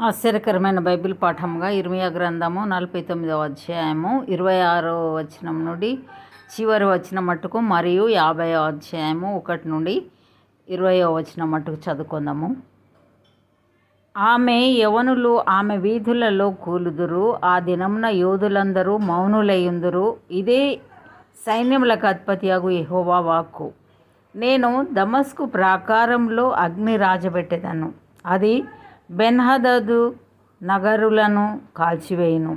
ఆశ్చర్యకరమైన బైబిల్ పాఠముగా ఇర్మియా గ్రంథము 49వ అధ్యాయము 26వ వచనం నుండి చివరి వచనం మట్టుకు మరియు 50వ అధ్యాయము 1 నుండి 20వ వచనం మట్టుకు చదువుకుందాము. ఆమె యవనులు ఆమె వీధులలో కూలుదురు, ఆ దినమున యోధులందరూ మౌనులయుందురు. ఇదే సైన్యములకు అధిపతియగు యెహోవా వాక్కు. నేను దమస్కు ప్రాకారంలో అగ్ని రాజబెట్టెదను, అది బెన్హదదు నగరులను కాల్చివేయును.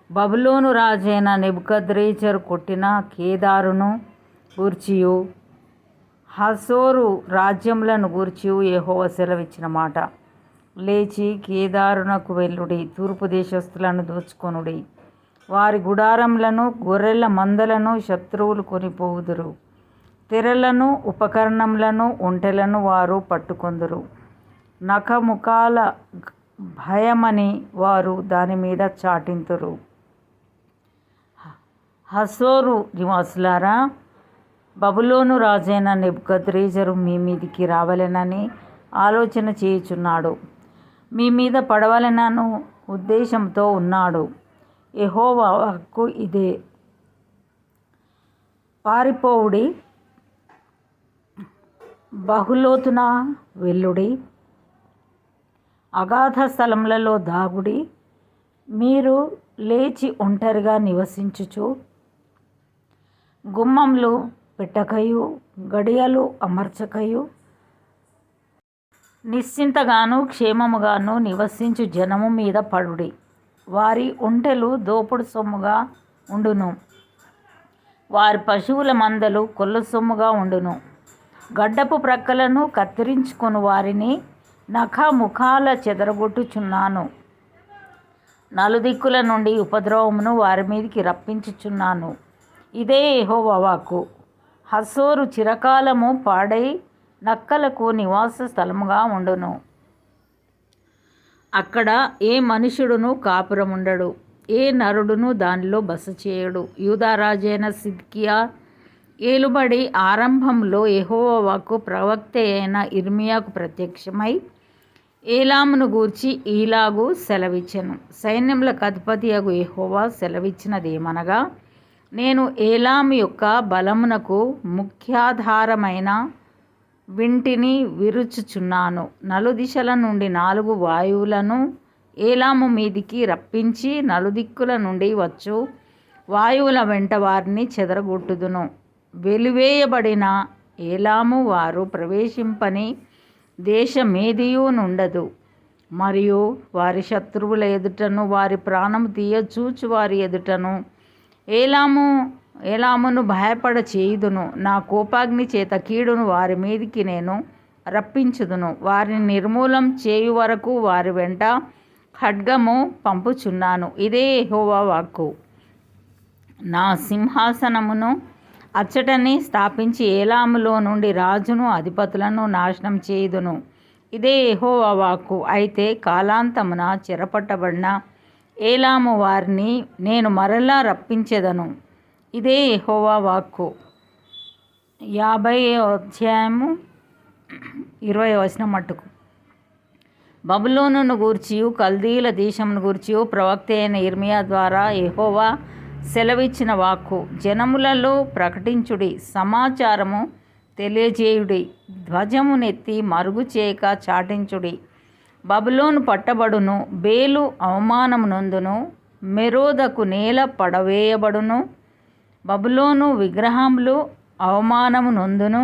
బబులోను రాజైన నెబుకద్రేజరు కొట్టిన కేదారును గూర్చియు హసోరు రాజ్యములను గూర్చియు యెహోవా సెలవిచ్చిన మాట. లేచి కేదారునకు వెళ్ళుడి, తూర్పు దేశస్థులను దోచుకొనుడి. వారి గుడారములను గొర్రెల మందలను శత్రువులు కొనిపోవుదురు. తెరలను ఉపకరణములను ఒంటెలను వారు పట్టుకొందురు. నఖముఖాల భయమని వారు దాని మీద చాటింతురు. హసోరు నివాసులారా, బబులోను రాజైన నెబుకద్రేజరు మీ మీదికి రావాలనని ఆలోచన చేయుచున్నాడు, మీ మీద పడవలనను ఉద్దేశంతో ఉన్నాడు. యెహోవా వాక్కు ఇదే. పారిపోవుడి, బహులోతున వెళ్ళుడి, అగాధ స్థలములలో దాగుడి. మీరు లేచి ఒంటరిగా నివసించుచు గుమ్మములు పెట్టకయు గడియలు అమర్చకయు నిశ్చింతగాను క్షేమముగాను నివసించు జనము మీద పడుడి. వారి ఒంటెలు దోపుడు సొమ్ముగా ఉండును, వారి పశువుల మందలు కొల్ల సొమ్ముగా ఉండును. గడ్డపు ప్రక్కలను కత్తిరించుకొని వారిని నఖముఖాల చెదరగొట్టుచున్నాను. నలుదిక్కుల నుండి ఉపద్రవమును వారి మీదికి రప్పించుచున్నాను. ఇదే యెహోవా వాక్కు. హసోరు చిరకాలము పాడై నక్కలకు నివాస స్థలముగా ఉండును. అక్కడ ఏ మనుషుడును కాపురముండడు, ఏ నరుడును దానిలో బస చేయడు. యూదారాజైన సిద్కియా ఏలుబడి ఆరంభంలో యెహోవా వాక్కు ప్రవక్త అయిన ఇర్మియాకు ప్రత్యక్షమై ఏలామును గూర్చి ఈలాగు సెలవిచ్చెను. సైన్యములకు అధిపతియగు యెహోవా సెలవిచ్చినదేమనగా, నేను ఏలాము యొక్క బలమునకు ముఖ్యాధారమైన వింటిని విరుచుచున్నాను. నలుదిశల నుండి 4 వాయువులను ఏలాము మీదికి రప్పించి నలుదిక్కుల నుండి వచ్చు వాయువుల వెంట వారిని చెదరగొట్టుదును. వెలివేయబడిన ఏలాము వారు ప్రవేశింపని దేశమేదియూ నుండదు. మరియు వారి శత్రువుల ఎదుటను వారి ప్రాణము తీయచూచు వారి ఎదుటను ఏలామును భయపడ చేయుదును. నా కోపాగ్ని చేత కీడును వారి మీదికి నేను రప్పించుదును. వారిని నిర్మూలం చేయు వరకు వారి వెంట ఖడ్గము పంపుచున్నాను. ఇదే యెహోవా వాక్కు. నా సింహాసనమును అచ్చటనే స్థాపించి ఏలాములో నుండి రాజును అధిపతులను నాశనం చేయుదును. ఇదే యెహోవా వాక్కు. అయితే కాలాంతమున చెరపట్టబడిన ఏలాము వారిని నేను మరలా రప్పించెదను. ఇదే యెహోవా వాక్కు. 50వ అధ్యాయము 20వ వచనం మట్టుకు. బబులోనును గూర్చియు కల్దీల దేశమును గూర్చియు ప్రవక్త అయిన ఇర్మియా ద్వారా యెహోవా సెలవిచ్చిన వాక్కు. జనములలో ప్రకటించుడి, సమాచారము తెలియజేయుడి, ధ్వజమునెత్తి మరుగు చేయక చాటించుడి. బబులోను పట్టబడును, బేలు అవమానము నొందును, మెరోదకు నేల పడవేయబడును. బబులోను విగ్రహములు అవమానము నొందును,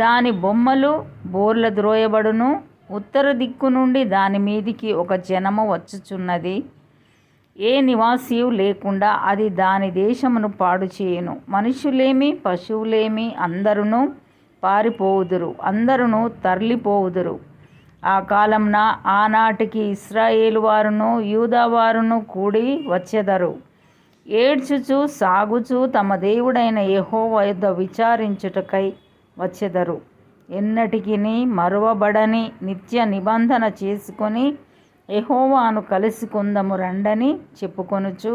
దాని బొమ్మలు బోర్ల ద్రోయబడును. ఉత్తర దిక్కు నుండి దాని మీదికి ఒక జనము వచ్చుచున్నది, ఏ నివాసియు లేకుండా అది దాని దేశమును పాడు చేయును. మనుషులేమి పశువులేమి అందరును పారిపోవుదురు, అందరును తరలిపోవుదురు. ఆ కాలంన ఆనాటికి ఇశ్రాయేలు వారును యూదా వారును కూడి వచ్చెదరు. ఏడ్చుచు సాగుచు తమ దేవుడైన యెహోవా యొద్ద విచారించుటకై వచ్చెదరు. ఎన్నటికిని మరువబడని నిత్య నిబంధన చేసుకొని యెహోవాను కలుసుకుందము రండని చెప్పుకొనుచు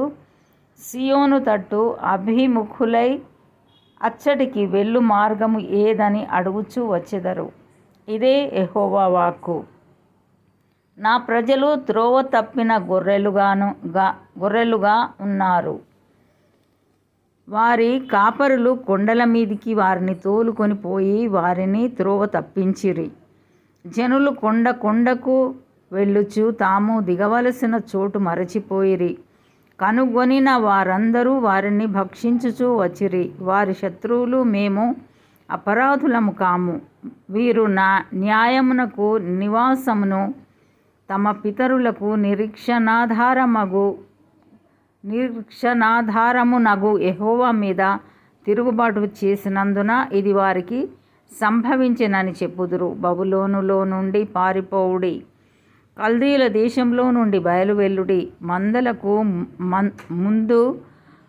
సియోను తట్టు అభిముఖులై అచ్చటికి వెళ్ళు మార్గము ఏదని అడుగుచూ వచ్చెదరు. ఇదే యెహోవా వాక్కు. నా ప్రజలు త్రోవ తప్పిన గొర్రెలుగా ఉన్నారు. వారి కాపరులు కొండల మీదికి వారిని తోలుకొని పోయి వారిని త్రోవ తప్పించిరి. జనులు కొండకు వెళ్ళుచు తాము దిగవలసిన చోటు మరచిపోయిరి. కనుగొనిన వారందరూ వారిని భక్షించుచూ వచ్చిరి. వారి శత్రువులు మేము అపరాధులము కాము. వీరు న్యాయమునకు నివాసమును తమ పితరులకు నిరీక్షణాధారమునగు యెహోవా మీద తిరుగుబాటు చేసినందున ఇది వారికి సంభవించెనని చెప్పుదురు. బబులోనులో నుండి పారిపోవుడి, కల్దీల దేశంలో నుండి బయలువెల్లుడి. మందలకు ముందు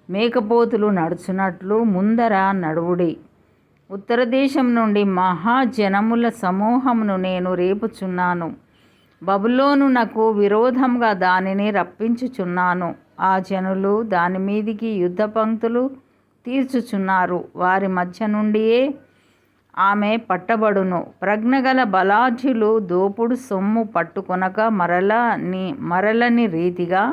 మేకపోతులు నడుచున్నట్లు ముందర నడువుడి. ఉత్తర దేశం నుండి మహాజనముల సమూహమును నేను రేపుచున్నాను. బబులోనునకు విరోధంగా దానిని రప్పించుచున్నాను. ఆ జనులు దాని మీదికి యుద్ధ పంక్తులు తీర్చుచున్నారు. వారి మధ్య నుండియే ఆమె పట్టబడును. ప్రజ్ఞగల బలాఢ్యులు దోపుడు సొమ్ము పట్టుకొనక మరలని రీతిగా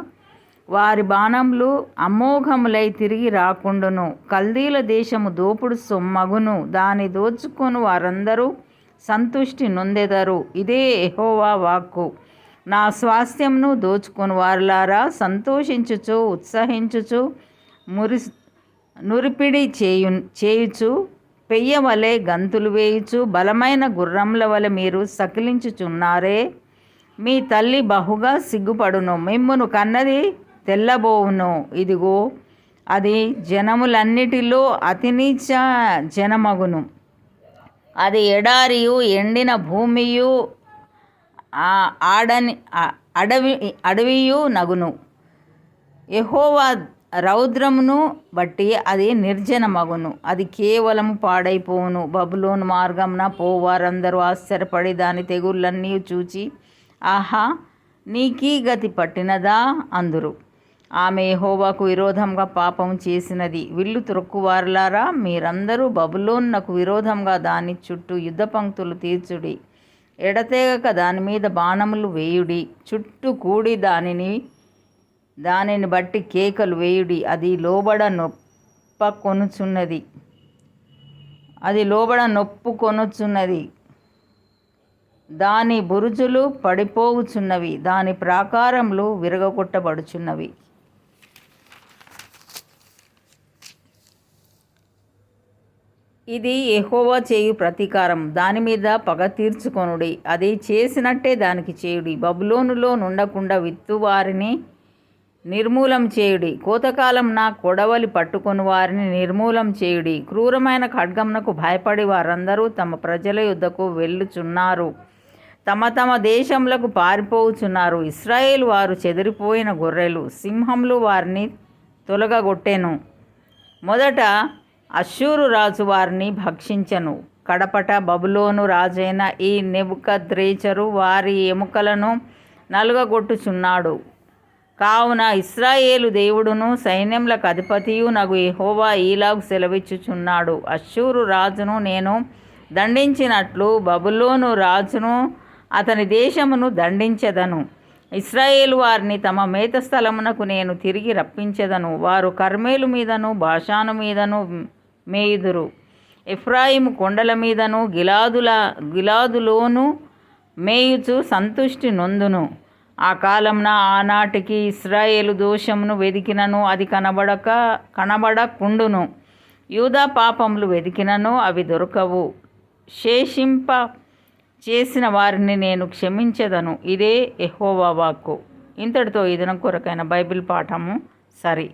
వారి బాణములు అమోఘములై తిరిగి రాకుండును. కల్దీల దేశము దోపుడు సొమ్మగును. దాని దోచుకొని వారందరూ సంతుష్టి నొందెదరు. ఇదే యెహోవా వాక్కు. నా స్వాస్థ్యమును దోచుకొని వారులారా, సంతోషించుచు ఉత్సహించుచు నురిపిడి చేయుచు పెయ్య వలె గంతులు వేయుచు బలమైన గుర్రముల వలె మీరు సకిలించుచున్నారే. మీ తల్లి బహుగా సిగ్గుపడును, మిమ్మును కన్నది తెల్లబోవును. ఇదిగో అది జనములన్నిటిలో అతి నీచ జనమగును. అది ఎడారియు ఎండిన భూమియు అడవియు నగును. యెహోవా రౌద్రమును బట్టి అది నిర్జనమగును. అది కేవలము పాడైపోవును. బబులోను మార్గమున పోవారందరూ ఆశ్చర్యపడి దాని తెగుళ్ళన్నీ చూచి, ఆహా, నీకీ గతి పట్టినదా అందురు. ఆమె యెహోవాకు విరోధంగా పాపం చేసినది. విల్లు త్రొక్కువారులారా, మీరందరూ బబులోనునకు విరోధంగా దాని చుట్టూ యుద్ధ పంక్తులు తీర్చుడి. ఎడతెగక దాని మీద బాణములు వేయుడి. చుట్టూ కూడి దానిని బట్టి కేకలు వేయుడి. అది లోబడ నొప్పుకొనుచున్నది. దాని బురుజులు పడిపోవుచున్నవి. దాని ప్రాకారములు విరగొట్టబడుచున్నవి. ఇది యెహోవా చేయు ప్రతీకారం. దాని మీద పగ తీర్చుకొనుడి. అది చేసినట్టే దానికి చేయుడి. బబులోనులో నుండకుండా విత్తువారిని నిర్మూలం చేయుడి. కోతకాలం నా కొడవలి పట్టుకొని వారిని నిర్మూలం చేయుడి. క్రూరమైన ఖడ్గమునకు భయపడి వారందరూ తమ ప్రజల యుద్ధకు వెళ్ళుచున్నారు. తమ తమ దేశములకు పారిపోవుచున్నారు. ఇశ్రాయేలు వారు చెదిరిపోయిన గొర్రెలు. సింహములు వారిని తొలగగొట్టెను. మొదట అష్షూరు రాజు వారిని భక్షించెను. కడపట బబులోను రాజైన ఈ నెబుకద్రేజరు వారి ఎముకలను నలుగగొట్టుచున్నాడు. కావున ఇశ్రాయేలు దేవుడును సైన్యములకు అధిపతియు నగు యెహోవా ఈలాగు సెలవిచ్చుచున్నాడు. అష్షూరు రాజును నేను దండించినట్లు బబులోను రాజును అతని దేశమును దండించెదను. ఇశ్రాయేలు వారిని తమ మేత స్థలమునకు నేను తిరిగి రప్పించెదను. వారు కర్మేలు మీదను బాషాను మీదను మేయుదురు. ఎఫ్రాయిము కొండల మీదను గిలాదులోను మేయుచు సంతుష్టి నొందును. ఆ కాలంన ఆనాటికి ఇశ్రాయేలు దోషమును వెదికినను అది కనబడకుండును. యూదా పాపములు వెదికినను అవి దొరకవు. శేషింప చేసిన వారిని నేను క్షమించెదను. ఇదే యెహోవా వాక్కు. ఇంతటితో ఈ దినం కొరకైన బైబిల్ పాఠము సరి.